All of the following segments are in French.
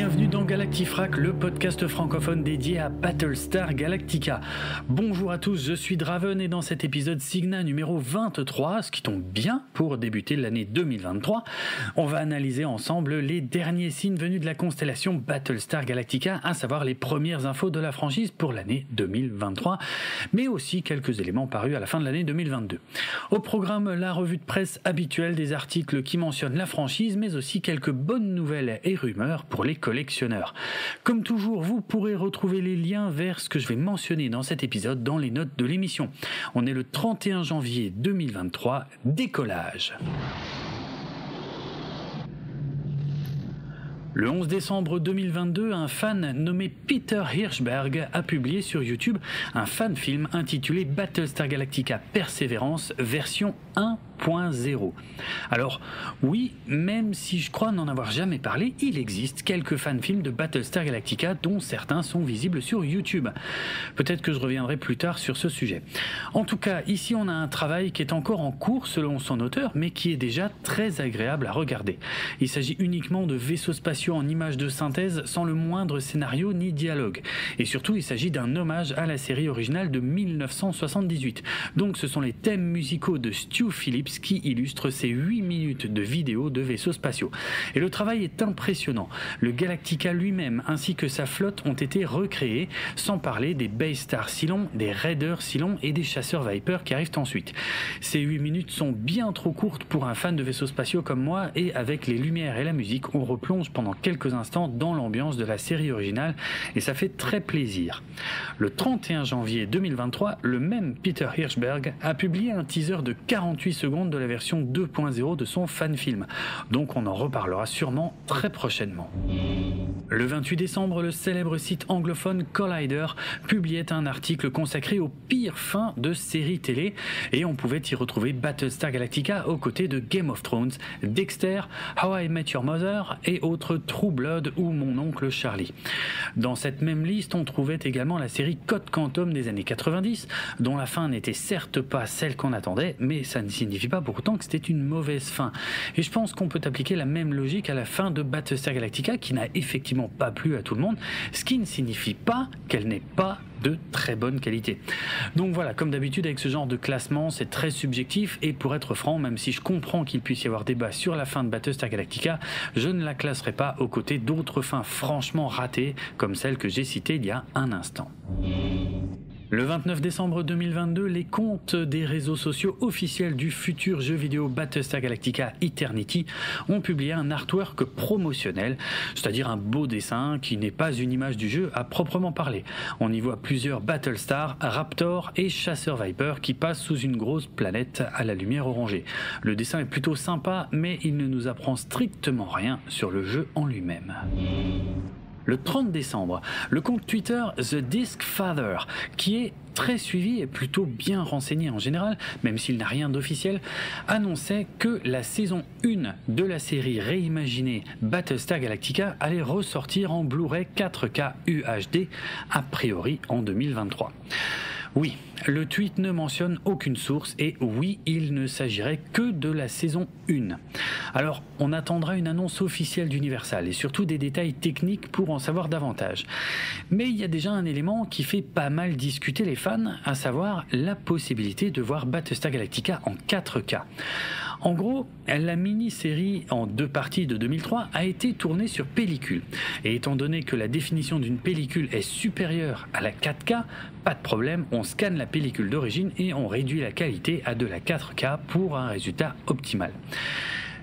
bienvenue dans Galactifrac, le podcast francophone dédié à Battlestar Galactica. Bonjour à tous, je suis Draven et dans cet épisode Signa numéro 23, ce qui tombe bien pour débuter l'année 2023, on va analyser ensemble les derniers signes venus de la constellation Battlestar Galactica, à savoir les premières infos de la franchise pour l'année 2023, mais aussi quelques éléments parus à la fin de l'année 2022. Au programme, la revue de presse habituelle, des articles qui mentionnent la franchise, mais aussi quelques bonnes nouvelles et rumeurs pour les collectionneurs. Comme toujours, vous pourrez retrouver les liens vers ce que je vais mentionner dans cet épisode dans les notes de l'émission. On est le 31 janvier 2023, décollage. Le 11 décembre 2022, un fan nommé Peter Hirschberg a publié sur YouTube un fan-film intitulé Battlestar Galactica Perseverance version 1.0. Alors oui, même si je crois n'en avoir jamais parlé, il existe quelques fan-films de Battlestar Galactica dont certains sont visibles sur YouTube. Peut-être que je reviendrai plus tard sur ce sujet. En tout cas, ici on a un travail qui est encore en cours selon son auteur, mais qui est déjà très agréable à regarder. Il s'agit uniquement de vaisseaux spatiaux en images de synthèse sans le moindre scénario ni dialogue. Et surtout, il s'agit d'un hommage à la série originale de 1978. Donc ce sont les thèmes musicaux de Stu Phillips qui illustrent ces 8 minutes de vidéo de vaisseaux spatiaux. Et le travail est impressionnant. Le Galactica lui-même ainsi que sa flotte ont été recréés, sans parler des Baystar Cylons, des Raiders Cylons et des chasseurs Viper qui arrivent ensuite. Ces 8 minutes sont bien trop courtes pour un fan de vaisseaux spatiaux comme moi, et avec les lumières et la musique, on replonge pendant quelques instants dans l'ambiance de la série originale et ça fait très plaisir. Le 31 janvier 2023, le même Peter Hirschberg a publié un teaser de 48 secondes de la version 2.0 de son fan-film, donc on en reparlera sûrement très prochainement. Le 28 décembre, le célèbre site anglophone Collider publiait un article consacré aux pires fins de séries télé et on pouvait y retrouver Battlestar Galactica aux côtés de Game of Thrones, Dexter, How I Met Your Mother et autres True Blood ou Mon Oncle Charlie. Dans cette même liste, on trouvait également la série Code Quantum des années 90, dont la fin n'était certes pas celle qu'on attendait, mais ça ne signifie pas pour autant que c'était une mauvaise fin. Et je pense qu'on peut appliquer la même logique à la fin de Battlestar Galactica, qui n'a effectivement pas plu à tout le monde, ce qui ne signifie pas qu'elle n'est pas de très bonne qualité. Donc voilà, comme d'habitude avec ce genre de classement, c'est très subjectif et pour être franc, même si je comprends qu'il puisse y avoir débat sur la fin de Battlestar Galactica, je ne la classerai pas aux côtés d'autres fins franchement ratées comme celle que j'ai citée il y a un instant. Le 29 décembre 2022, les comptes des réseaux sociaux officiels du futur jeu vidéo Battlestar Galactica Eternity ont publié un artwork promotionnel, c'est-à-dire un beau dessin qui n'est pas une image du jeu à proprement parler. On y voit plusieurs Battlestar, Raptor et chasseurs Viper qui passent sous une grosse planète à la lumière orangée. Le dessin est plutôt sympa, mais il ne nous apprend strictement rien sur le jeu en lui-même. Le 30 décembre, le compte Twitter The Disc Father, qui est très suivi et plutôt bien renseigné en général, même s'il n'a rien d'officiel, annonçait que la saison 1 de la série réimaginée Battlestar Galactica allait ressortir en Blu-ray 4K UHD, a priori en 2023. Oui, le tweet ne mentionne aucune source et oui, il ne s'agirait que de la saison 1. Alors, on attendra une annonce officielle d'Universal et surtout des détails techniques pour en savoir davantage. Mais il y a déjà un élément qui fait pas mal discuter les fans, à savoir la possibilité de voir Battlestar Galactica en 4K. En gros, la mini-série en 2 parties de 2003 a été tournée sur pellicule. Et étant donné que la définition d'une pellicule est supérieure à la 4K, pas de problème, on scanne la pellicule d'origine et on réduit la qualité à de la 4K pour un résultat optimal.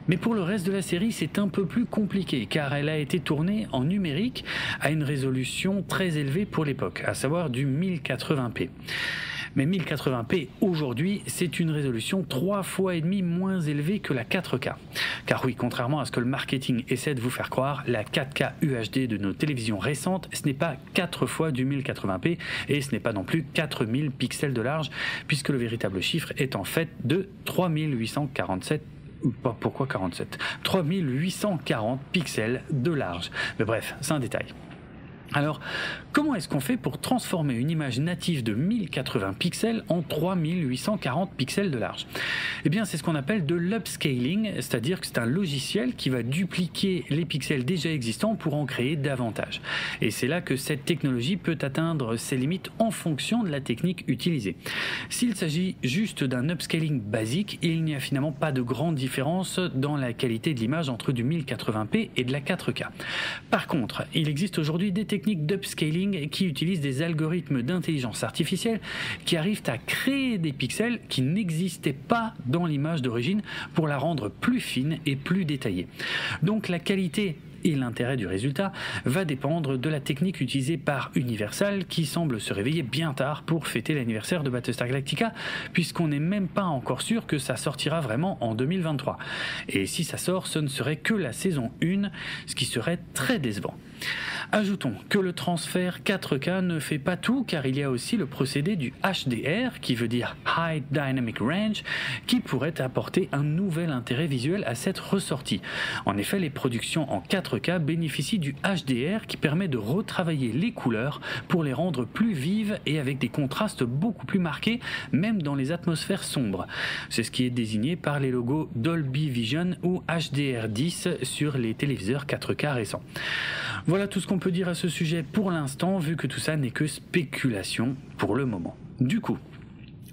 Mais pour le reste de la série, c'est un peu plus compliqué car elle a été tournée en numérique à une résolution très élevée pour l'époque, à savoir du 1080p. Mais 1080p aujourd'hui, c'est une résolution 3 fois et demi moins élevée que la 4K. Car oui, contrairement à ce que le marketing essaie de vous faire croire, la 4K UHD de nos télévisions récentes, ce n'est pas 4 fois du 1080p et ce n'est pas non plus 4000 pixels de large, puisque le véritable chiffre est en fait de 3847. Pourquoi 47 3840 pixels de large. Mais bref, c'est un détail. Alors, comment est-ce qu'on fait pour transformer une image native de 1080 pixels en 3840 pixels de large? Eh bien, c'est ce qu'on appelle de l'upscaling, c'est-à-dire que c'est un logiciel qui va dupliquer les pixels déjà existants pour en créer davantage. Et c'est là que cette technologie peut atteindre ses limites en fonction de la technique utilisée. S'il s'agit juste d'un upscaling basique, il n'y a finalement pas de grande différence dans la qualité de l'image entre du 1080p et de la 4K. Par contre, il existe aujourd'hui des techniques d'upscaling qui utilisent des algorithmes d'intelligence artificielle qui arrivent à créer des pixels qui n'existaient pas dans l'image d'origine pour la rendre plus fine et plus détaillée. Donc la qualité et l'intérêt du résultat va dépendre de la technique utilisée par Universal qui semble se réveiller bien tard pour fêter l'anniversaire de Battlestar Galactica puisqu'on n'est même pas encore sûr que ça sortira vraiment en 2023. Et si ça sort, ce ne serait que la saison 1, ce qui serait très décevant. Ajoutons que le transfert 4K ne fait pas tout car il y a aussi le procédé du HDR qui veut dire High Dynamic Range qui pourrait apporter un nouvel intérêt visuel à cette ressortie. En effet, les productions en 4K bénéficient du HDR qui permet de retravailler les couleurs pour les rendre plus vives et avec des contrastes beaucoup plus marqués même dans les atmosphères sombres. C'est ce qui est désigné par les logos Dolby Vision ou HDR10 sur les téléviseurs 4K récents. Voilà tout ce qu'on peut dire à ce sujet pour l'instant, vu que tout ça n'est que spéculation pour le moment. Du coup,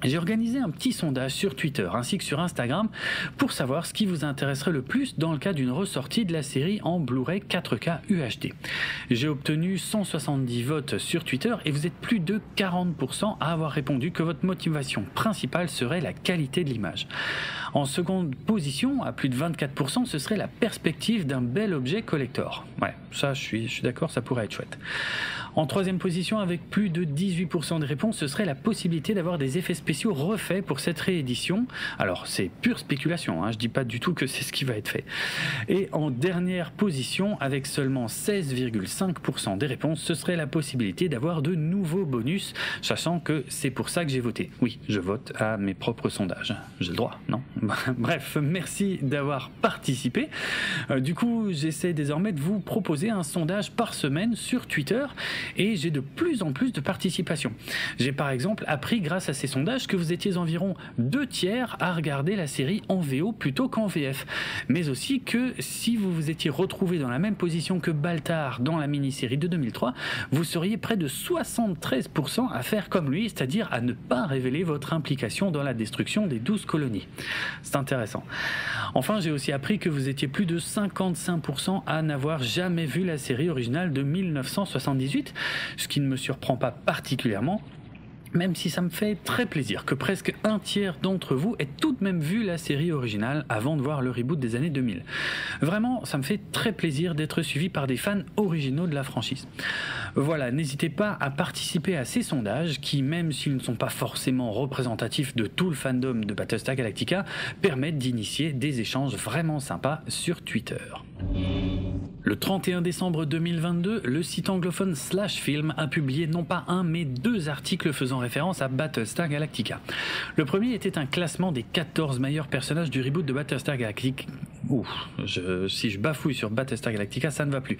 j'ai organisé un petit sondage sur Twitter ainsi que sur Instagram pour savoir ce qui vous intéresserait le plus dans le cas d'une ressortie de la série en Blu-ray 4K UHD. J'ai obtenu 170 votes sur Twitter et vous êtes plus de 40% à avoir répondu que votre motivation principale serait la qualité de l'image. En seconde position, à plus de 24%, ce serait la perspective d'un bel objet collector. Ouais, ça je suis d'accord, ça pourrait être chouette. En troisième position, avec plus de 18% des réponses, ce serait la possibilité d'avoir des effets spéciaux refaits pour cette réédition. Alors, c'est pure spéculation, je dis pas du tout que c'est ce qui va être fait. Et en dernière position, avec seulement 16,5% des réponses, ce serait la possibilité d'avoir de nouveaux bonus, sachant que c'est pour ça que j'ai voté. Oui, je vote à mes propres sondages. J'ai le droit, non? Bref, merci d'avoir participé. Du coup, j'essaie désormais de vous proposer un sondage par semaine sur Twitter et j'ai de plus en plus de participation. J'ai par exemple appris grâce à ces sondages que vous étiez environ 2/3 à regarder la série en VO plutôt qu'en VF, mais aussi que si vous vous étiez retrouvé dans la même position que Baltar dans la mini-série de 2003, vous seriez près de 73% à faire comme lui, c'est-à-dire à ne pas révéler votre implication dans la destruction des 12 colonies. C'est intéressant. Enfin, j'ai aussi appris que vous étiez plus de 55% à n'avoir jamais vu la série originale de 1978, ce qui ne me surprend pas particulièrement, même si ça me fait très plaisir que presque 1/3 d'entre vous aient tout de même vu la série originale avant de voir le reboot des années 2000. Vraiment, ça me fait très plaisir d'être suivi par des fans originaux de la franchise. Voilà, n'hésitez pas à participer à ces sondages qui, même s'ils ne sont pas forcément représentatifs de tout le fandom de Battlestar Galactica, permettent d'initier des échanges vraiment sympas sur Twitter. Le 31 décembre 2022, le site anglophone /film a publié non pas un mais 2 articles faisant référence à Battlestar Galactica. Le premier était un classement des 14 meilleurs personnages du reboot de Battlestar Galactica. Si je bafouille sur Battlestar Galactica, ça ne va plus.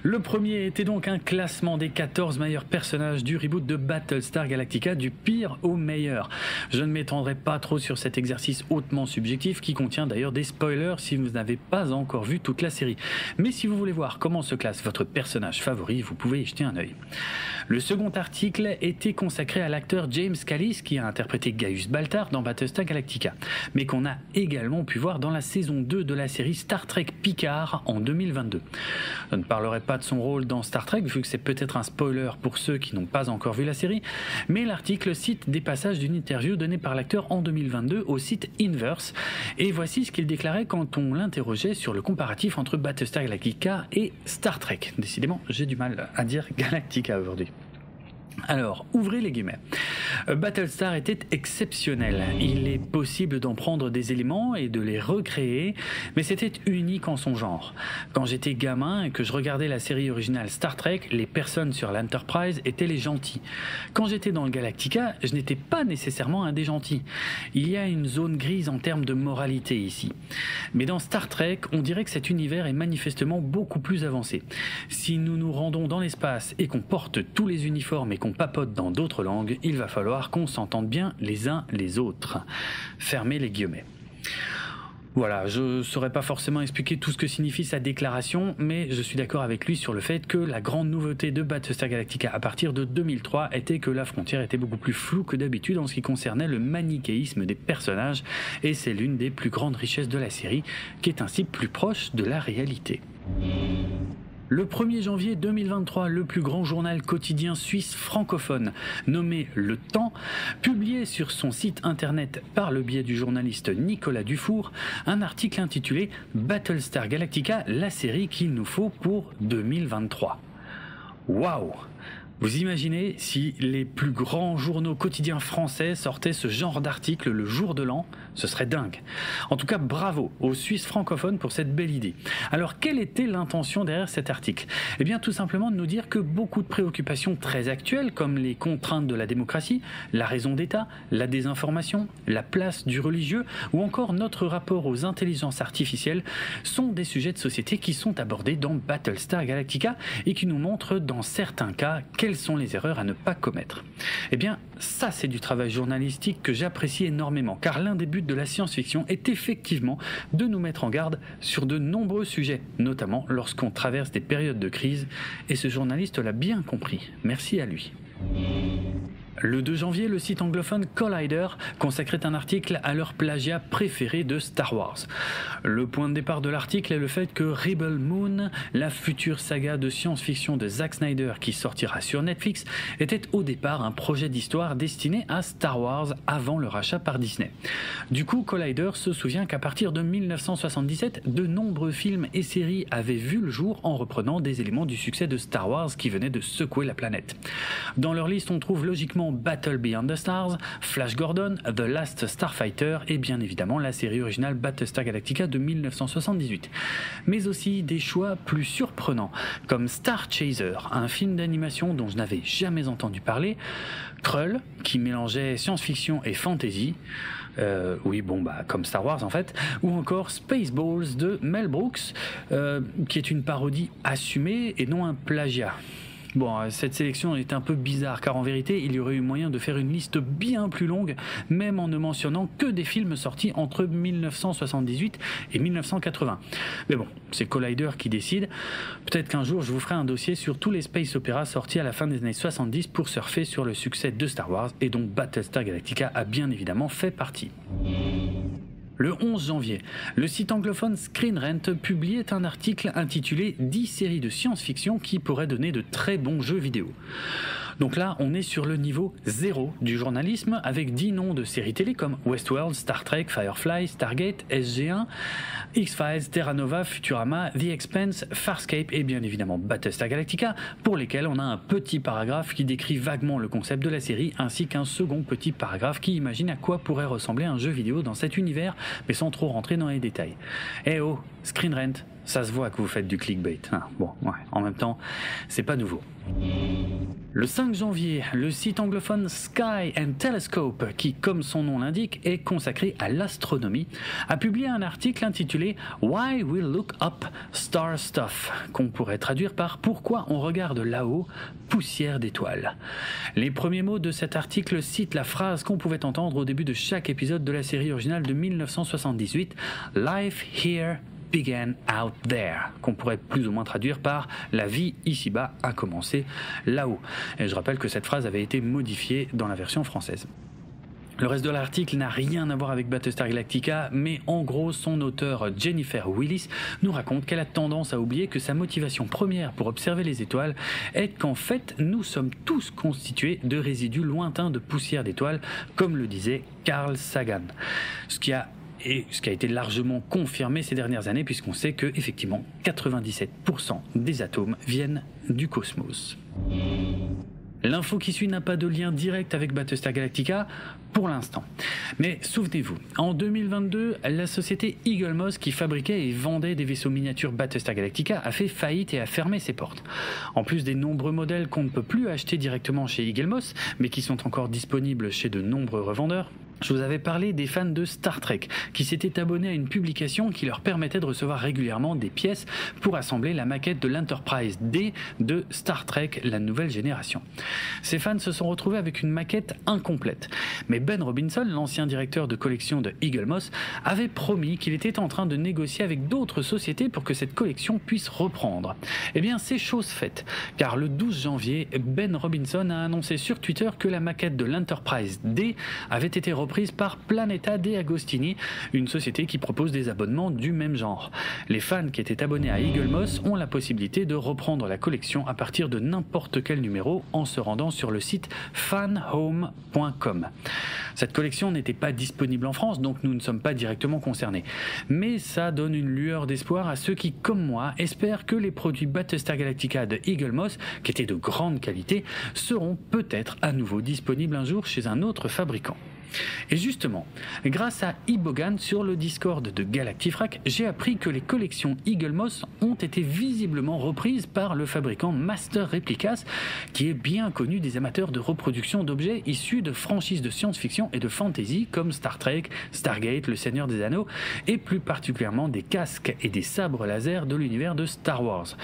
Le premier était donc un classement des 14 meilleurs personnages du reboot de Battlestar Galactica, du pire au meilleur. Je ne m'étendrai pas trop sur cet exercice hautement subjectif qui contient d'ailleurs des spoilers si vous n'avez pas encore vu toute la série. Mais si vous voulez voir comment se classe votre personnage favori, vous pouvez y jeter un œil. Le second article était consacré à l'acteur James Callis qui a interprété Gaius Baltar dans Battlestar Galactica, mais qu'on a également pu voir dans la saison 2 de la série Star Trek Picard en 2022. Je ne parlerai pas de son rôle dans Star Trek vu que c'est peut-être un spoiler pour ceux qui n'ont pas encore vu la série, mais l'article cite des passages d'une interview donnée par l'acteur en 2022 au site Inverse, et voici ce qu'il déclarait quand on l'interrogeait sur le comparatif entre Battlestar Galactica et Star Trek. Décidément, j'ai du mal à dire Galactica aujourd'hui. Alors, ouvrez les guillemets. Battlestar était exceptionnel. Il est possible d'en prendre des éléments et de les recréer, mais c'était unique en son genre. Quand j'étais gamin et que je regardais la série originale Star Trek, les personnes sur l'Enterprise étaient les gentils. Quand j'étais dans le Galactica, je n'étais pas nécessairement un des gentils. Il y a une zone grise en termes de moralité ici. Mais dans Star Trek, on dirait que cet univers est manifestement beaucoup plus avancé. Si nous nous rendons dans l'espace et qu'on porte tous les uniformes et qu'on papote dans d'autres langues, il va falloir qu'on s'entende bien les uns les autres. Fermez les guillemets. Voilà, je ne saurais pas forcément expliquer tout ce que signifie sa déclaration, mais je suis d'accord avec lui sur le fait que la grande nouveauté de Battlestar Galactica à partir de 2003 était que la frontière était beaucoup plus floue que d'habitude en ce qui concernait le manichéisme des personnages, et c'est l'une des plus grandes richesses de la série, qui est ainsi plus proche de la réalité. Le 1er janvier 2023, le plus grand journal quotidien suisse francophone, nommé Le Temps, publiait sur son site internet par le biais du journaliste Nicolas Dufour un article intitulé « Battlestar Galactica, la série qu'il nous faut pour 2023 ». Waouh! Vous imaginez si les plus grands journaux quotidiens français sortaient ce genre d'article le jour de l'an? Ce serait dingue. En tout cas, bravo aux Suisses francophones pour cette belle idée. Alors, quelle était l'intention derrière cet article? Eh bien, tout simplement de nous dire que beaucoup de préoccupations très actuelles, comme les contraintes de la démocratie, la raison d'État, la désinformation, la place du religieux, ou encore notre rapport aux intelligences artificielles, sont des sujets de société qui sont abordés dans Battlestar Galactica et qui nous montrent, dans certains cas, quelles sont les erreurs à ne pas commettre. Eh bien, ça c'est du travail journalistique que j'apprécie énormément, car l'un des buts de la science-fiction est effectivement de nous mettre en garde sur de nombreux sujets, notamment lorsqu'on traverse des périodes de crise, et ce journaliste l'a bien compris. Merci à lui. Le 2 janvier, le site anglophone Collider consacrait un article à leur plagiat préféré de Star Wars. Le point de départ de l'article est le fait que Rebel Moon, la future saga de science-fiction de Zack Snyder qui sortira sur Netflix, était au départ un projet d'histoire destiné à Star Wars avant le rachat par Disney. Du coup, Collider se souvient qu'à partir de 1977, de nombreux films et séries avaient vu le jour en reprenant des éléments du succès de Star Wars qui venait de secouer la planète. Dans leur liste, on trouve logiquement Battle Beyond the Stars, Flash Gordon, The Last Starfighter et bien évidemment la série originale Battlestar Galactica de 1978. Mais aussi des choix plus surprenants, comme Star Chaser, un film d'animation dont je n'avais jamais entendu parler, Krull, qui mélangeait science-fiction et fantasy, comme Star Wars en fait, ou encore Spaceballs de Mel Brooks, qui est une parodie assumée et non un plagiat. Bon, cette sélection est un peu bizarre car en vérité, il y aurait eu moyen de faire une liste bien plus longue, même en ne mentionnant que des films sortis entre 1978 et 1980. Mais bon, c'est Collider qui décide. Peut-être qu'un jour, je vous ferai un dossier sur tous les space opéras sortis à la fin des années 70 pour surfer sur le succès de Star Wars et dont Battlestar Galactica a bien évidemment fait partie. Le 11 janvier, le site anglophone Screen Rant publiait un article intitulé « 10 séries de science-fiction qui pourraient donner de très bons jeux vidéo ». Donc là, on est sur le niveau 0 du journalisme avec 10 noms de séries télé comme Westworld, Star Trek, Firefly, Stargate, SG1, X-Files, Terra Nova, Futurama, The Expanse, Farscape et bien évidemment Battlestar Galactica, pour lesquels on a un petit paragraphe qui décrit vaguement le concept de la série ainsi qu'un second petit paragraphe qui imagine à quoi pourrait ressembler un jeu vidéo dans cet univers, mais sans trop rentrer dans les détails. Eh oh, Screen Rant, ça se voit que vous faites du clickbait. En même temps, c'est pas nouveau. Le 5 janvier, le site anglophone Sky and Telescope, qui, comme son nom l'indique, est consacré à l'astronomie, a publié un article intitulé « Why We Look Up Star Stuff », qu'on pourrait traduire par « Pourquoi on regarde là-haut, poussière d'étoiles ». Les premiers mots de cet article citent la phrase qu'on pouvait entendre au début de chaque épisode de la série originale de 1978 « Life here began out there », qu'on pourrait plus ou moins traduire par « La vie ici-bas a commencé là-haut ». Et je rappelle que cette phrase avait été modifiée dans la version française. Le reste de l'article n'a rien à voir avec Battlestar Galactica, mais en gros, son auteur Jennifer Willis nous raconte qu'elle a tendance à oublier que sa motivation première pour observer les étoiles est qu'en fait, nous sommes tous constitués de résidus lointains de poussière d'étoiles, comme le disait Carl Sagan. Ce qui a été largement confirmé ces dernières années, puisqu'on sait que, effectivement, 97% des atomes viennent du cosmos. L'info qui suit n'a pas de lien direct avec Battlestar Galactica pour l'instant. Mais souvenez-vous, en 2022, la société Eagle Moss qui fabriquait et vendait des vaisseaux miniatures Battlestar Galactica a fait faillite et a fermé ses portes. En plus des nombreux modèles qu'on ne peut plus acheter directement chez Eagle Moss, mais qui sont encore disponibles chez de nombreux revendeurs, je vous avais parlé des fans de Star Trek qui s'étaient abonnés à une publication qui leur permettait de recevoir régulièrement des pièces pour assembler la maquette de l'Enterprise D de Star Trek, la nouvelle génération. Ces fans se sont retrouvés avec une maquette incomplète. Mais Ben Robinson, l'ancien directeur de collection de Eagle Moss, avait promis qu'il était en train de négocier avec d'autres sociétés pour que cette collection puisse reprendre. Eh bien, c'est chose faite, car le 12 janvier, Ben Robinson a annoncé sur Twitter que la maquette de l'Enterprise D avait été reprise par Planeta De Agostini, une société qui propose des abonnements du même genre. Les fans qui étaient abonnés à Eagle Moss ont la possibilité de reprendre la collection à partir de n'importe quel numéro en se rendant sur le site fanhome.com. Cette collection n'était pas disponible en France, donc nous ne sommes pas directement concernés. Mais ça donne une lueur d'espoir à ceux qui, comme moi, espèrent que les produits Battlestar Galactica de Eagle Moss, qui étaient de grande qualité, seront peut-être à nouveau disponibles un jour chez un autre fabricant. Et justement, grâce à Ibogan sur le Discord de Galactifrac, j'ai appris que les collections Eagle Moss ont été visiblement reprises par le fabricant Master Replicas, qui est bien connu des amateurs de reproduction d'objets issus de franchises de science-fiction et de fantasy comme Star Trek, Stargate, Le Seigneur des Anneaux, et plus particulièrement des casques et des sabres laser de l'univers de Star Wars.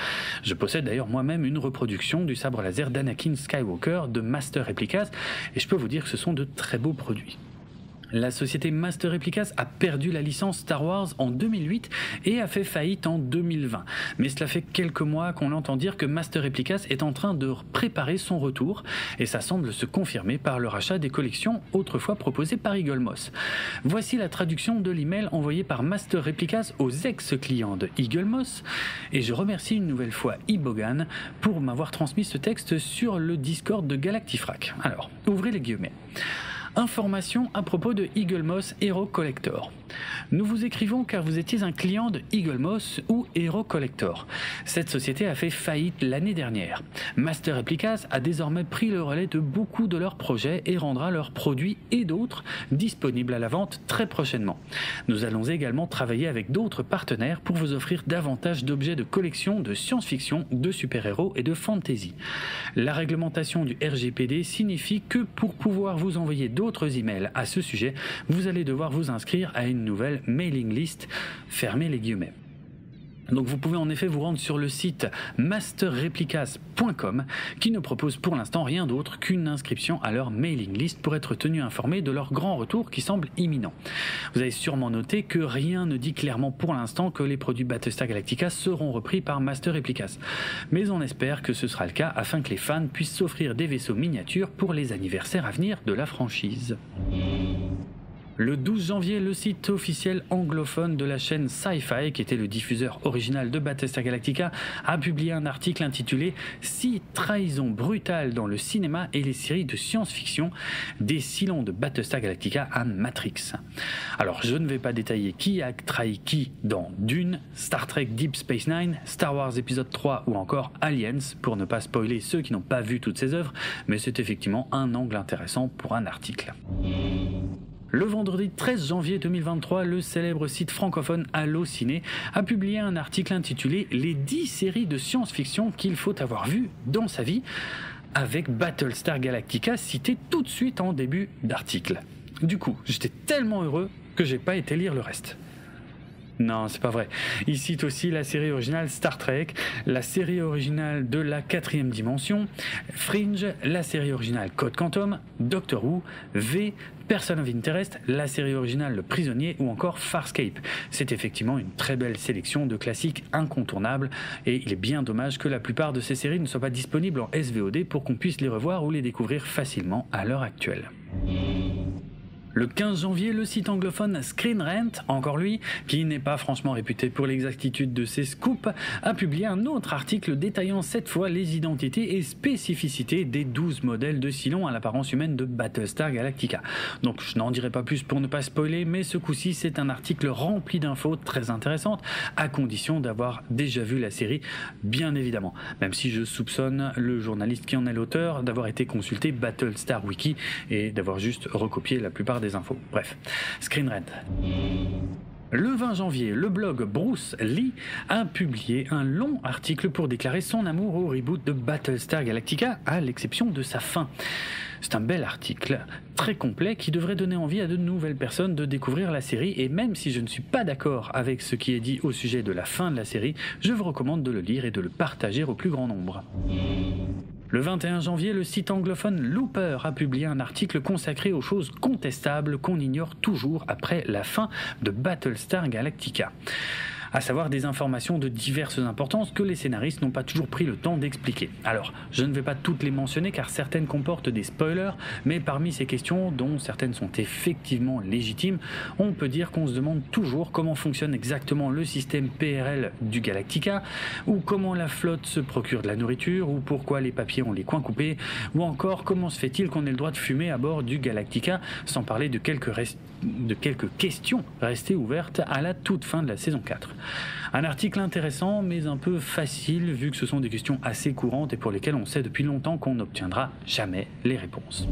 Je possède d'ailleurs moi-même une reproduction du sabre laser d'Anakin Skywalker de Master Replicas, et je peux vous dire que ce sont de très beaux produits. La société Master Replicas a perdu la licence Star Wars en 2008 et a fait faillite en 2020. Mais cela fait quelques mois qu'on entend dire que Master Replicas est en train de préparer son retour et ça semble se confirmer par le rachat des collections autrefois proposées par Eagle Moss. Voici la traduction de l'email envoyé par Master Replicas aux ex-clients de Eagle Moss et je remercie une nouvelle fois Ibogan pour m'avoir transmis ce texte sur le Discord de Galactifrac. Alors, ouvrez les guillemets. Information à propos de Eagle Moss Hero Collector. Nous vous écrivons car vous étiez un client de Eagle Moss ou Hero Collector. Cette société a fait faillite l'année dernière. Master Replicas a désormais pris le relais de beaucoup de leurs projets et rendra leurs produits et d'autres disponibles à la vente très prochainement. Nous allons également travailler avec d'autres partenaires pour vous offrir davantage d'objets de collection de science-fiction, de super-héros et de fantasy. La réglementation du RGPD signifie que pour pouvoir vous envoyer d'autres emails à ce sujet, vous allez devoir vous inscrire à une nouvelle mailing list. Fermez les guillemets. Donc vous pouvez en effet vous rendre sur le site masterreplicas.com qui ne propose pour l'instant rien d'autre qu'une inscription à leur mailing list pour être tenu informé de leur grand retour qui semble imminent. Vous avez sûrement noté que rien ne dit clairement pour l'instant que les produits Battlestar Galactica seront repris par Master Replicas. Mais on espère que ce sera le cas afin que les fans puissent s'offrir des vaisseaux miniatures pour les anniversaires à venir de la franchise. Le 12 janvier, le site officiel anglophone de la chaîne Sci-Fi, qui était le diffuseur original de Battlestar Galactica, a publié un article intitulé « 6 trahisons brutales dans le cinéma et les séries de science-fiction, des Cylons de Battlestar Galactica à Matrix ». Alors, je ne vais pas détailler qui a trahi qui dans Dune, Star Trek Deep Space Nine, Star Wars épisode 3 ou encore Aliens, pour ne pas spoiler ceux qui n'ont pas vu toutes ces œuvres, mais c'est effectivement un angle intéressant pour un article. Le vendredi 13 janvier 2023, le célèbre site francophone Allociné a publié un article intitulé « Les 10 séries de science-fiction qu'il faut avoir vues dans sa vie » avec Battlestar Galactica cité tout de suite en début d'article. Du coup, j'étais tellement heureux que j'ai pas été lire le reste. Non, c'est pas vrai. Il cite aussi la série originale Star Trek, la série originale de la 4e dimension, Fringe, la série originale Code Quantum, Doctor Who, V, Person of Interest, la série originale Le Prisonnier ou encore Farscape. C'est effectivement une très belle sélection de classiques incontournables et il est bien dommage que la plupart de ces séries ne soient pas disponibles en SVOD pour qu'on puisse les revoir ou les découvrir facilement à l'heure actuelle. Le 15 janvier, le site anglophone Screen Rant, encore lui, qui n'est pas franchement réputé pour l'exactitude de ses scoops, a publié un autre article détaillant cette fois les identités et spécificités des 12 modèles de Cylon à l'apparence humaine de Battlestar Galactica. Donc je n'en dirai pas plus pour ne pas spoiler, mais ce coup-ci c'est un article rempli d'infos très intéressantes, à condition d'avoir déjà vu la série, bien évidemment. Même si je soupçonne le journaliste qui en est l'auteur d'avoir été consulté Battlestar Wiki et d'avoir juste recopié la plupart des infos. Bref, Screen Rant. Le 20 janvier, le blog Bruce Lee a publié un long article pour déclarer son amour au reboot de Battlestar Galactica, à l'exception de sa fin. C'est un bel article, très complet, qui devrait donner envie à de nouvelles personnes de découvrir la série, et même si je ne suis pas d'accord avec ce qui est dit au sujet de la fin de la série, je vous recommande de le lire et de le partager au plus grand nombre. Le 21 janvier, le site anglophone Looper a publié un article consacré aux choses contestables qu'on ignore toujours après la fin de Battlestar Galactica. À savoir des informations de diverses importances que les scénaristes n'ont pas toujours pris le temps d'expliquer. Alors, je ne vais pas toutes les mentionner car certaines comportent des spoilers, mais parmi ces questions, dont certaines sont effectivement légitimes, on peut dire qu'on se demande toujours comment fonctionne exactement le système PRL du Galactica, ou comment la flotte se procure de la nourriture, ou pourquoi les papiers ont les coins coupés, ou encore comment se fait-il qu'on ait le droit de fumer à bord du Galactica, sans parler de quelques questions restées ouvertes à la toute fin de la saison 4. Un article intéressant mais un peu facile vu que ce sont des questions assez courantes et pour lesquelles on sait depuis longtemps qu'on n'obtiendra jamais les réponses.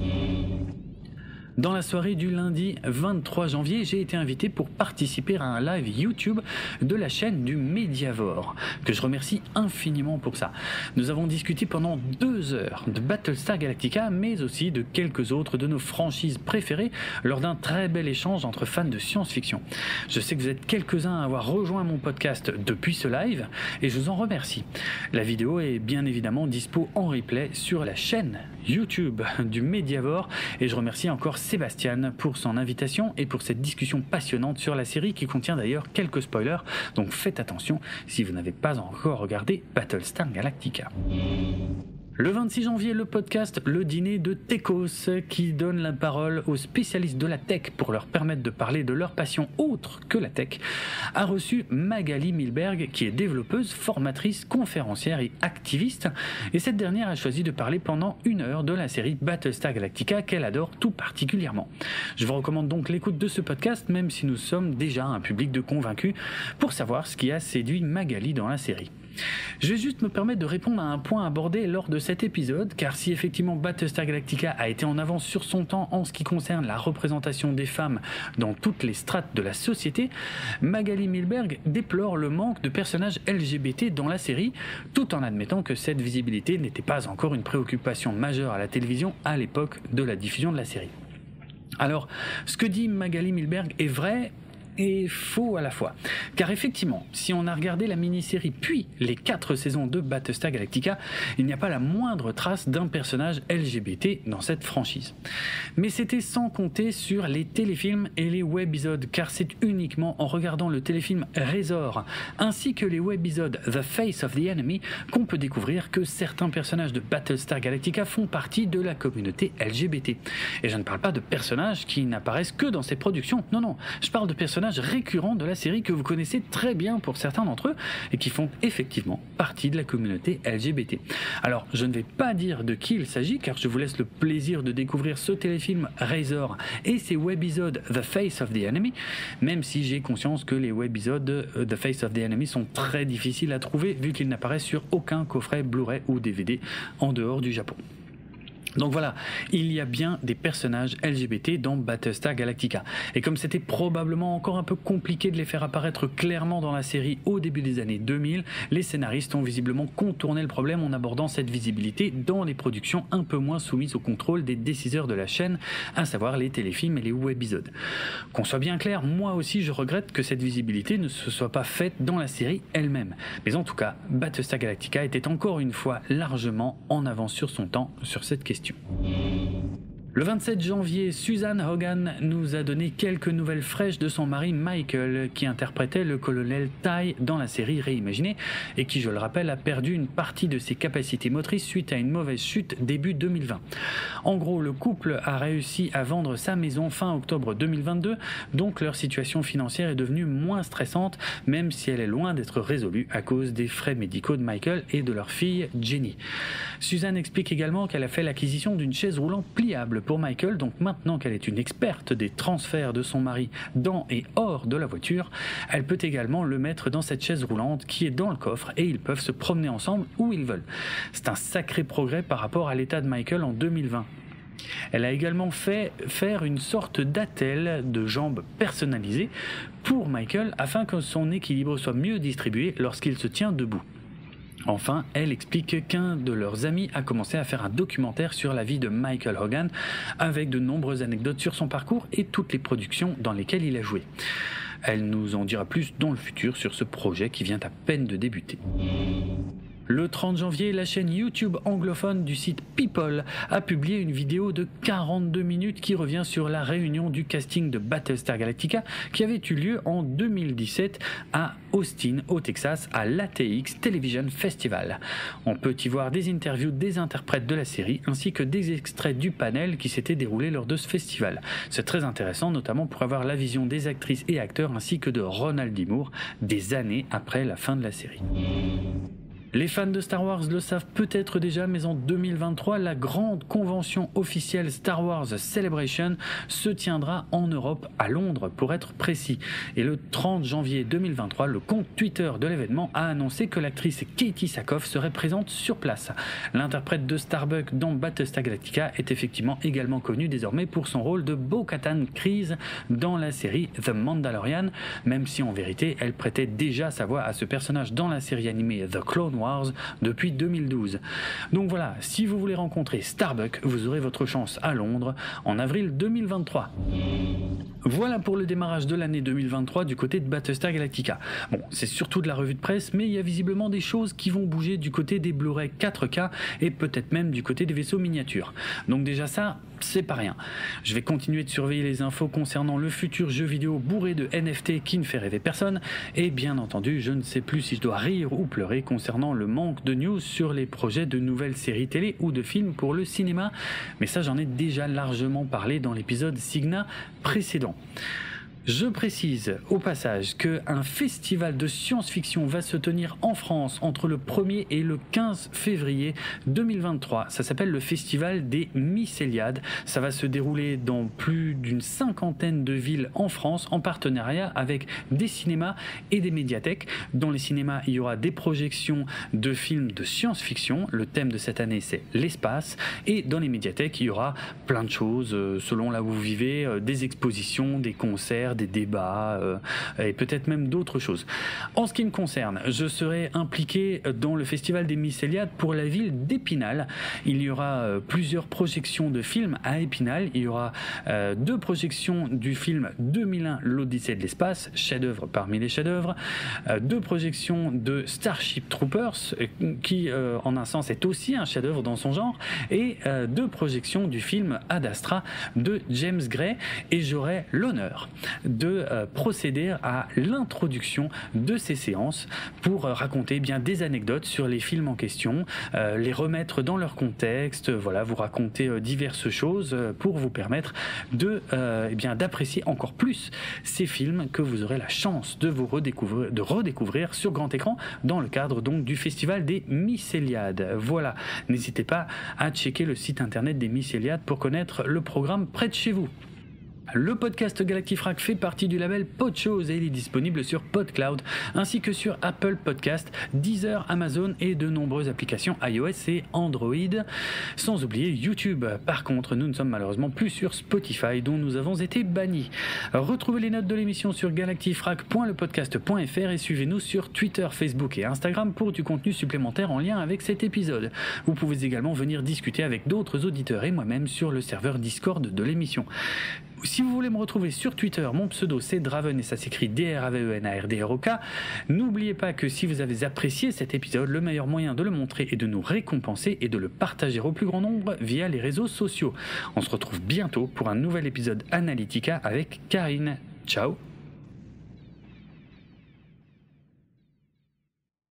Dans la soirée du lundi 23 janvier, j'ai été invité pour participer à un live YouTube de la chaîne du Mediavore, que je remercie infiniment pour ça. Nous avons discuté pendant 2 heures de Battlestar Galactica, mais aussi de quelques autres de nos franchises préférées, lors d'un très bel échange entre fans de science-fiction. Je sais que vous êtes quelques-uns à avoir rejoint mon podcast depuis ce live, et je vous en remercie. La vidéo est bien évidemment dispo en replay sur la chaîne YouTube du Mediavore, et je remercie encore Sébastien pour son invitation et pour cette discussion passionnante sur la série qui contient d'ailleurs quelques spoilers, donc faites attention si vous n'avez pas encore regardé Battlestar Galactica. Le 26 janvier, le podcast Le Dîner de Techos, qui donne la parole aux spécialistes de la tech pour leur permettre de parler de leur passion autre que la tech, a reçu Magali Milberg, qui est développeuse, formatrice, conférencière et activiste, et cette dernière a choisi de parler pendant 1 heure de la série Battlestar Galactica qu'elle adore tout particulièrement. Je vous recommande donc l'écoute de ce podcast, même si nous sommes déjà un public de convaincus, pour savoir ce qui a séduit Magali dans la série. Je vais juste me permettre de répondre à un point abordé lors de cet épisode, car si effectivement Battlestar Galactica a été en avance sur son temps en ce qui concerne la représentation des femmes dans toutes les strates de la société, Magali Milberg déplore le manque de personnages LGBT dans la série, tout en admettant que cette visibilité n'était pas encore une préoccupation majeure à la télévision à l'époque de la diffusion de la série. Alors, ce que dit Magali Milberg est vrai et faux à la fois. Car effectivement, si on a regardé la mini-série puis les 4 saisons de Battlestar Galactica, il n'y a pas la moindre trace d'un personnage LGBT dans cette franchise. Mais c'était sans compter sur les téléfilms et les webisodes, car c'est uniquement en regardant le téléfilm Razor ainsi que les webisodes The Face of the Enemy qu'on peut découvrir que certains personnages de Battlestar Galactica font partie de la communauté LGBT. Et je ne parle pas de personnages qui n'apparaissent que dans ces productions, non, je parle de personnages récurrents de la série que vous connaissez très bien pour certains d'entre eux et qui font effectivement partie de la communauté LGBT. Alors, je ne vais pas dire de qui il s'agit car je vous laisse le plaisir de découvrir ce téléfilm Razor et ses webisodes The Face of the Enemy, même si j'ai conscience que les webisodes The Face of the Enemy sont très difficiles à trouver vu qu'ils n'apparaissent sur aucun coffret Blu-ray ou DVD en dehors du Japon. Donc voilà, il y a bien des personnages LGBT dans Battlestar Galactica. Et comme c'était probablement encore un peu compliqué de les faire apparaître clairement dans la série au début des années 2000, les scénaristes ont visiblement contourné le problème en abordant cette visibilité dans les productions un peu moins soumises au contrôle des décideurs de la chaîne, à savoir les téléfilms et les webisodes. Qu'on soit bien clair, moi aussi je regrette que cette visibilité ne se soit pas faite dans la série elle-même. Mais en tout cas, Battlestar Galactica était encore une fois largement en avance sur son temps sur cette question. Le 27 janvier, Suzanne Hogan nous a donné quelques nouvelles fraîches de son mari Michael, qui interprétait le colonel Ty dans la série réimaginée et qui, je le rappelle, a perdu une partie de ses capacités motrices suite à une mauvaise chute début 2020. En gros, le couple a réussi à vendre sa maison fin octobre 2022, donc leur situation financière est devenue moins stressante, même si elle est loin d'être résolue à cause des frais médicaux de Michael et de leur fille Jenny. Suzanne explique également qu'elle a fait l'acquisition d'une chaise roulante pliable pour Michael, donc maintenant qu'elle est une experte des transferts de son mari dans et hors de la voiture, elle peut également le mettre dans cette chaise roulante qui est dans le coffre et ils peuvent se promener ensemble où ils veulent. C'est un sacré progrès par rapport à l'état de Michael en 2020. Elle a également fait faire une sorte d'attelle de jambes personnalisée pour Michael afin que son équilibre soit mieux distribué lorsqu'il se tient debout. Enfin, elle explique qu'un de leurs amis a commencé à faire un documentaire sur la vie de Michael Hogan avec de nombreuses anecdotes sur son parcours et toutes les productions dans lesquelles il a joué. Elle nous en dira plus dans le futur sur ce projet qui vient à peine de débuter. Le 30 janvier, la chaîne YouTube anglophone du site People a publié une vidéo de 42 minutes qui revient sur la réunion du casting de Battlestar Galactica qui avait eu lieu en 2017 à Austin, au Texas, à l'ATX Television Festival. On peut y voir des interviews des interprètes de la série ainsi que des extraits du panel qui s'était déroulé lors de ce festival. C'est très intéressant, notamment pour avoir la vision des actrices et acteurs ainsi que de Ronald D. Moore des années après la fin de la série. Les fans de Star Wars le savent peut-être déjà, mais en 2023, la grande convention officielle Star Wars Celebration se tiendra en Europe, à Londres pour être précis. Et le 30 janvier 2023, le compte Twitter de l'événement a annoncé que l'actrice Katie Sackhoff serait présente sur place. L'interprète de Starbuck dans Battlestar Galactica est effectivement également connue désormais pour son rôle de Bo-Katan Kryze dans la série The Mandalorian, même si en vérité elle prêtait déjà sa voix à ce personnage dans la série animée The Clone Wars depuis 2012. Donc voilà, si vous voulez rencontrer Starbuck, vous aurez votre chance à Londres en avril 2023. Voilà pour le démarrage de l'année 2023 du côté de Battlestar Galactica. Bon, c'est surtout de la revue de presse, mais il y a visiblement des choses qui vont bouger du côté des Blu-ray 4K et peut-être même du côté des vaisseaux miniatures. Donc déjà ça, c'est pas rien. Je vais continuer de surveiller les infos concernant le futur jeu vidéo bourré de NFT qui ne fait rêver personne, et bien entendu, je ne sais plus si je dois rire ou pleurer concernant le manque de news sur les projets de nouvelles séries télé ou de films pour le cinéma, mais ça j'en ai déjà largement parlé dans l'épisode Signa précédent. Je précise au passage qu'un festival de science-fiction va se tenir en France entre le 1er et le 15 février 2023. Ça s'appelle le Festival des Mycéliades. Ça va se dérouler dans plus d'une cinquantaine de villes en France en partenariat avec des cinémas et des médiathèques. Dans les cinémas, il y aura des projections de films de science-fiction. Le thème de cette année, c'est l'espace. Et dans les médiathèques, il y aura plein de choses selon là où vous vivez, des expositions, des concerts, des débats et peut-être même d'autres choses. En ce qui me concerne, je serai impliqué dans le Festival des Mycéliades pour la ville d'Épinal. Il y aura plusieurs projections de films à Épinal. Il y aura 2 projections du film 2001, l'Odyssée de l'espace, chef-d'œuvre parmi les chefs-d'œuvre, 2 projections de Starship Troopers, qui en un sens est aussi un chef-d'œuvre dans son genre, et 2 projections du film Ad Astra de James Gray, et j'aurai l'honneur de procéder à l'introduction de ces séances pour raconter bien des anecdotes sur les films en question, les remettre dans leur contexte, voilà, vous raconter diverses choses pour vous permettre de d'apprécier encore plus ces films que vous aurez la chance de redécouvrir sur grand écran dans le cadre donc du Festival des Mycéliades. Voilà, n'hésitez pas à checker le site internet des Mycéliades pour connaître le programme près de chez vous. Le podcast Galactifrac fait partie du label Podchose et il est disponible sur PodCloud ainsi que sur Apple Podcast, Deezer, Amazon et de nombreuses applications iOS et Android, sans oublier YouTube. Par contre, nous ne sommes malheureusement plus sur Spotify dont nous avons été bannis. Retrouvez les notes de l'émission sur galactifrac.lepodcast.fr et suivez-nous sur Twitter, Facebook et Instagram pour du contenu supplémentaire en lien avec cet épisode. Vous pouvez également venir discuter avec d'autres auditeurs et moi-même sur le serveur Discord de l'émission. Si vous voulez me retrouver sur Twitter, mon pseudo c'est Draven et ça s'écrit DRAVENARDROK. N'oubliez pas que si vous avez apprécié cet épisode, le meilleur moyen de le montrer et de nous récompenser est de le partager au plus grand nombre via les réseaux sociaux. On se retrouve bientôt pour un nouvel épisode Analytica avec Karine. Ciao.